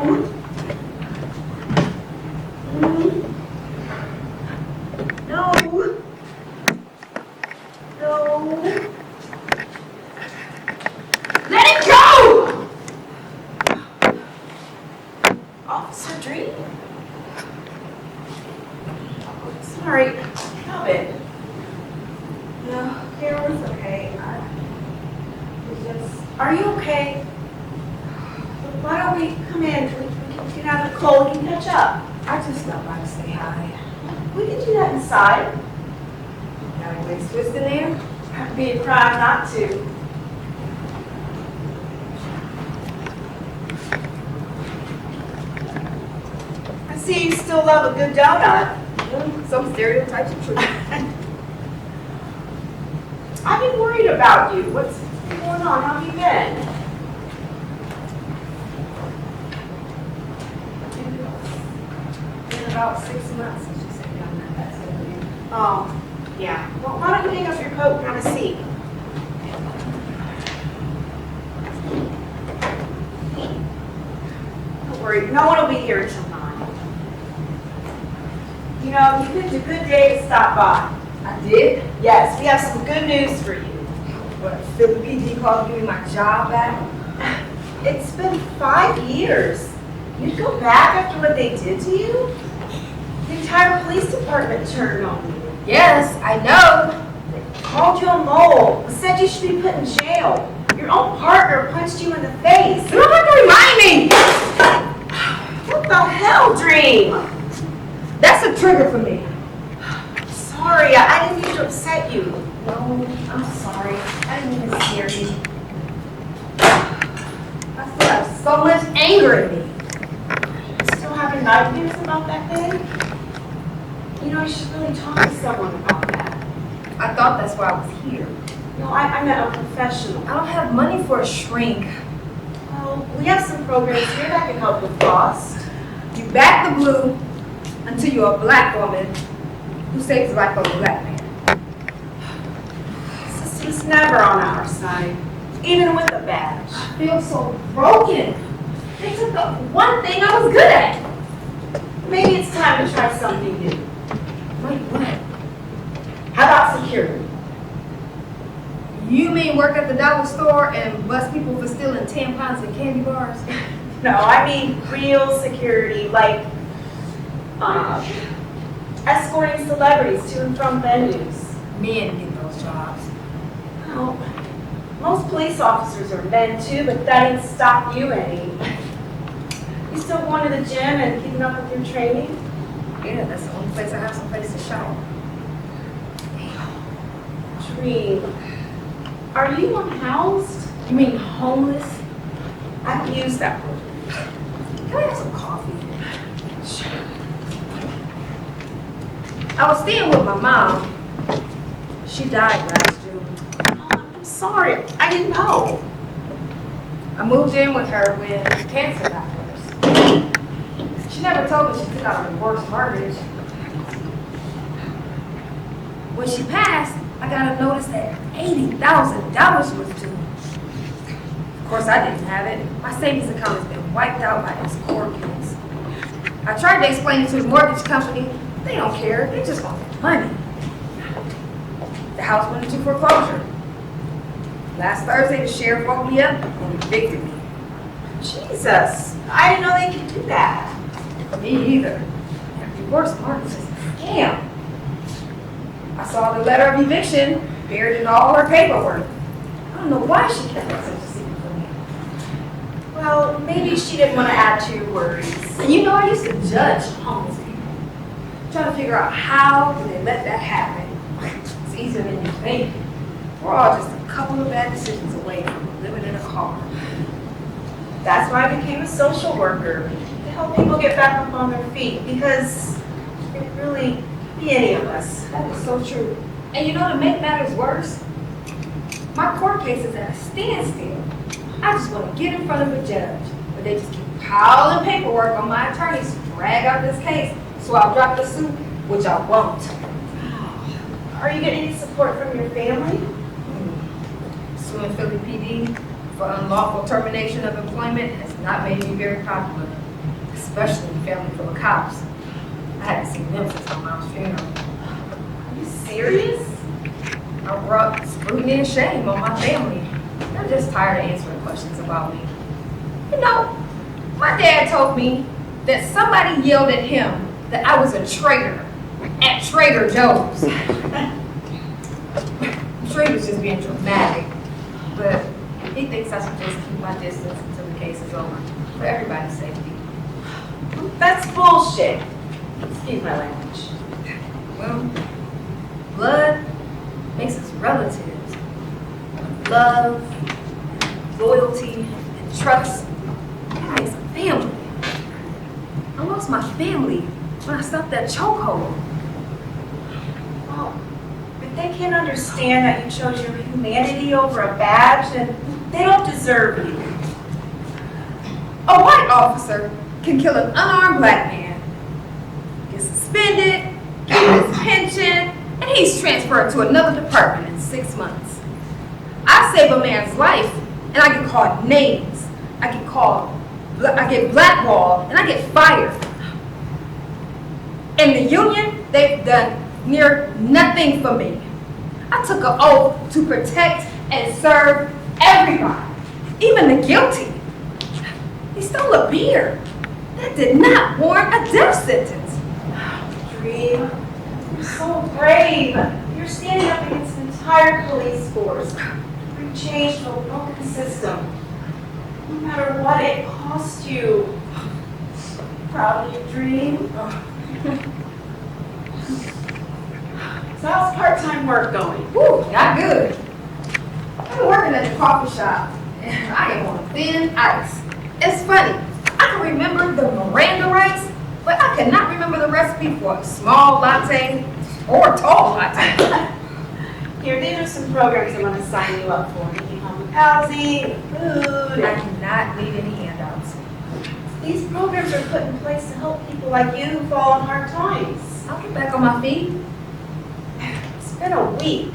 No. No. Let it go! Officer Dream? Oh, sorry. Calvin. No, Carol's okay. Are you okay? Why don't we come in? We can get out of the cold. We can catch up. I just stopped by to say hi. We can do that inside. Got a waist twist in there? It'd be a crime not to. I see you still love a good donut. Some stereotypes are true. I've been worried about you. What's going on? How have you been? Been about 6 months since you sat down that back. Oh, yeah. Well, why don't you hang up your coat and have a seat? Don't worry, no one will be here until 9. You know, you picked a good day to stop by. I did? Yes, we have some good news for you. But Philly PD called to give me my job back? It's been 5 years. You'd go back after what they did to you? The entire police department turned on you. Yes, I know. They called you a mole, said you should be put in jail. Your own partner punched you in the face. You don't have to remind me! What the hell, Dream? That's a trigger for me. Sorry, I didn't mean to upset you. No, I'm sorry. I didn't mean to scare you. I still have so much anger in me. You still having nightmares about that thing? You know, you should really talk to someone about that. I thought that's why I was here. No, I meant a professional. I don't have money for a shrink. Well, we have some programs here that can help with cost. You back the blue until you're a black woman who saves the life of a black man. The system's never on our side, even with a badge. I feel so broken. They took the one thing I was good at. Maybe it's time to try something new. Wait, what? How about security? You mean work at the dollar store and bust people for stealing tampons and candy bars? No, I mean real security, like escorting celebrities to and from venues. Men get those jobs. Well, most police officers are men too, but that didn't stop you any. You still going to the gym and keeping up with your training? Yeah, that's the only place I have some place to shower. Dream. Are you unhoused? You mean homeless? I can use that word. Can I have some coffee? Sure. I was staying with my mom. She died last June. Oh, I'm sorry. I didn't know. I moved in with her when cancer got worse. She never told me she took out a divorce mortgage. When she passed, I got a notice that $80,000 was due. Of course, I didn't have it. My savings account has been wiped out by this court case. I tried to explain it to the mortgage company. They don't care. They just want their money. The house went into foreclosure. Last Thursday, the sheriff woke me up and evicted me. Jesus. I didn't know they could do that. Me either. That divorce mortgage is a scam. I saw the letter of eviction buried in all her paperwork. I don't know why she kept it such a secret from me. Well, maybe she didn't want to add to your worries. And you know, I used to judge homeless people. Trying to figure out how did they let that happen. It's easier than you think. We're all just a couple of bad decisions away from living in a car. That's why I became a social worker, to help people get back up on their feet, because it could really be any of us. That is so true. And you know, to make matters worse, my court case is at a standstill. I just want to get in front of a judge, but they just keep piling paperwork on my attorneys to drag out this case, so I'll drop the suit, which I won't. Are you getting any support from your family? Suing Philly PD for unlawful termination of employment has not made me very popular. especially a family full of cops. I hadn't seen them since my mom's funeral. Are you serious? I brought scrutiny and shame on my family. They're just tired of answering questions about me. You know, my dad told me that somebody yelled at him that I was a traitor at Trader Joe's. I'm sure he was just being dramatic, but he thinks I should just keep my distance until the case is over, for everybody's safety. That's bullshit. Excuse my language. Well, blood makes us relatives. Love, loyalty, and trust, it makes a family. I lost my family when I stopped that chokehold. Well, if they can't understand that you chose your humanity over a badge, then they don't deserve you. A white officer can kill an unarmed black man, get suspended, get his pension, and he's transferred to another department in 6 months. I save a man's life, and I get called names. I get blackballed, and I get fired. In the union, they've done near nothing for me. I took an oath to protect and serve everybody, even the guilty. He stole a beer. That did not warrant a death sentence. Dream, you're so brave. You're standing up against an entire police force. Bring change to a broken system. No matter what it cost you. Proud of you, Dream. So how's part-time work going? Whew, not good. I've been working at the coffee shop, and I am on thin ice. It's funny, I can remember the Miranda rights, but I cannot remember the recipe for a small latte or a tall latte. Here, these are some programs I'm going to sign you up for. You home with housing, food. I do not need any handouts. These programs are put in place to help people like you who fall on hard times. I'll get back on my feet. It's been a week.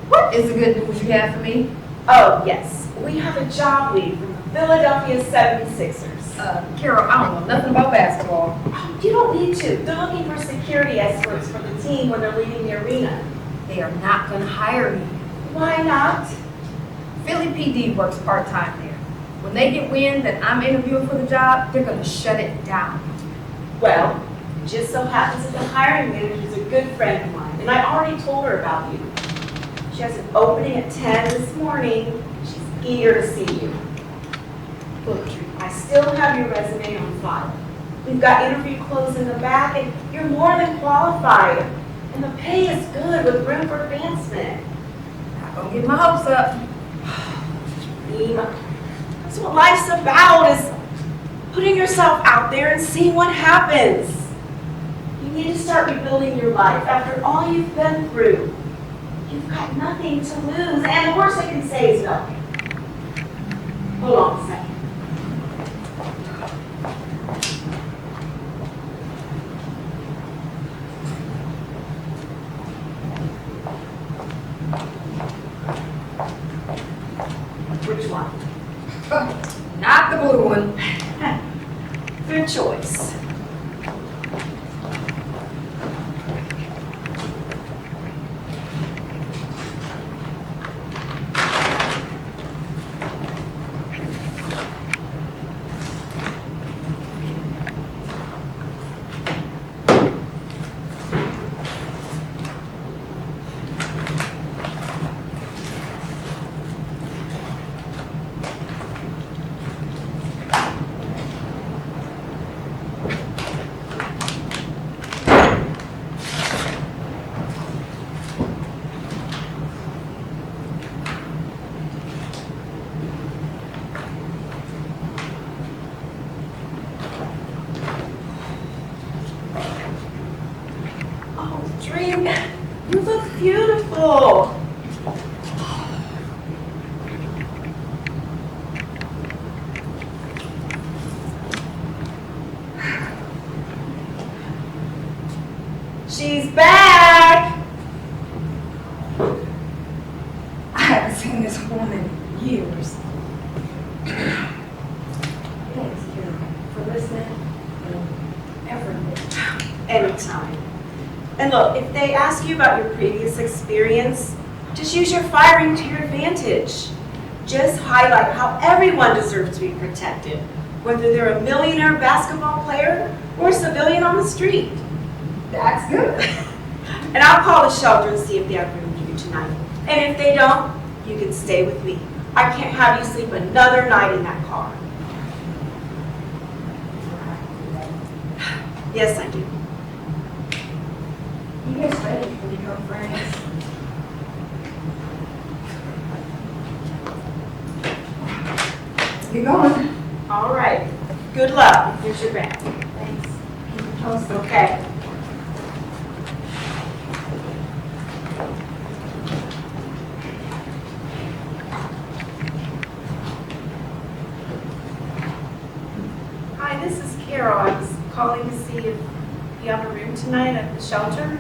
What is the good news you have for me? Oh, yes. We have a job lead from the Philadelphia 76ers. Carol, I don't know nothing about basketball. Oh, you don't need to. They're looking for security experts for the team when they're leaving the arena. They are not going to hire me. Why not? Philly PD works part-time there. When they get wind that I'm interviewing for the job, they're going to shut it down. Well, it just so happens that the hiring manager is a good friend of mine, and I already told her about you. She has an opening at 10 this morning. She's eager to see you. Look, Drew, I still have your resume on file. We've got interview clothes in the back, and you're more than qualified. And the pay is good with room for advancement. Not going to get my hopes up. That's what life's about, is putting yourself out there and seeing what happens. You need to start rebuilding your life after all you've been through. You've got nothing to lose, and the worst I can say is no. Hold on a second. Which one? Not the blue one. Good choice. Dream, you look beautiful. She's back. I haven't seen this woman in years. Thanks, Carol, Anytime. And look, if they ask you about your previous experience, just use your firing to your advantage. Just highlight how everyone deserves to be protected, whether they're a millionaire basketball player or a civilian on the street. That's good. And I'll call the shelter and see if they have room for you tonight. And if they don't, you can stay with me. I can't have you sleep another night in that car. Yes, I do. You guys ready for become friends? Get going. All right. Good luck. Here's your bag. Thanks. Keep it posted. Okay. Hi, this is Carol. I was calling to see if you have a room tonight at the shelter.